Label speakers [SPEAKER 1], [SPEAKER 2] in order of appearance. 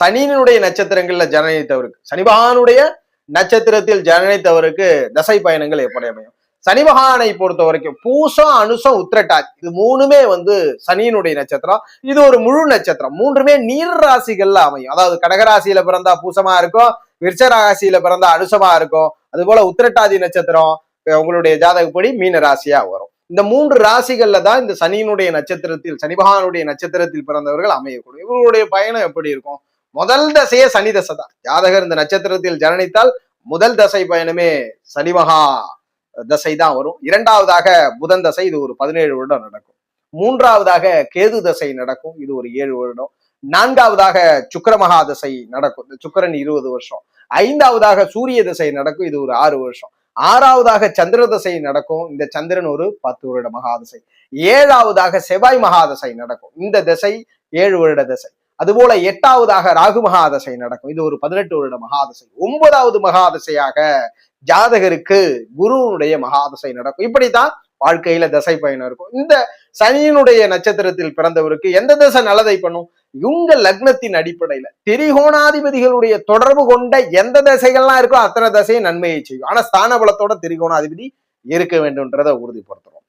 [SPEAKER 1] சனியினுடைய நட்சத்திரங்கள்ல ஜனனித்தவருக்கு, சனி பகவானுடைய நட்சத்திரத்தில் ஜனனித்தவருக்கு தசை பயணங்கள் எப்படி அமையும்? சனி பகவானை பொறுத்த வரைக்கும் பூசம், அனுசம், உத்திரட்டாதி இது மூணுமே சனியினுடைய நட்சத்திரம். இது ஒரு முழு நட்சத்திரம். மூன்றுமே நீர் ராசிகள்ல அமையும். அதாவது கடகராசியில பிறந்தா பூசமா இருக்கும், விருச்ச ராசியில பிறந்தா அனுசமா இருக்கும். அது போல உத்திரட்டாதி நட்சத்திரம் உங்களுடைய ஜாதகப்படி மீன ராசியா வரும். இந்த மூன்று ராசிகள்ல தான் இந்த சனியினுடைய நட்சத்திரத்தில், சனி பகவானுடைய நட்சத்திரத்தில் பிறந்தவர்கள் அமையக்கூடும். இவர்களுடைய பயணம் எப்படி இருக்கும்? முதல் தசையே சனி தசை தான். ஜாதகர் இந்த நட்சத்திரத்தில் ஜனனித்தால் முதல் தசை பயணமே சனி மகா தசை தான் வரும். இரண்டாவதாக புதன் தசை, இது ஒரு 17 வருடம் நடக்கும். மூன்றாவதாக கேது தசை நடக்கும், இது ஒரு 7 வருடம். நான்காவதாக சுக்கிர மகா தசை நடக்கும், இந்த சுக்கிரன் 20 வருஷம். ஐந்தாவதாக சூரிய தசை நடக்கும், இது ஒரு 6 வருஷம். ஆறாவதாக சந்திர தசை நடக்கும், இந்த சந்திரன் ஒரு 10 வருட மகாதசை. ஏழாவதாக செவ்வாய் மகாதசை நடக்கும், இந்த தசை 7 வருட தசை. அதுபோல எட்டாவதாக ராகு மகாதசை நடக்கும், இது ஒரு 18 வருட மகாதசை. 9வது மகாதசையாக ஜாதகருக்கு குருவுடைய மகாதசை நடக்கும். இப்படித்தான் வாழ்க்கையில தசை பயணம் இருக்கும். இந்த சனியினுடைய நட்சத்திரத்தில் பிறந்தவருக்கு எந்த தசை நல்லதை பண்ணும்? இவங்க லக்னத்தின் அடிப்படையில திரிகோணாதிபதிகளுடைய தொடர்பு கொண்ட எந்த தசைகள்லாம் இருக்கோ அத்தனை தசையும் நன்மையை செய்யும். ஆனா ஸ்தான பலத்தோட திரிகோணாதிபதி இருக்க வேண்டும்ன்றதை உறுதிப்படுத்துறோம்.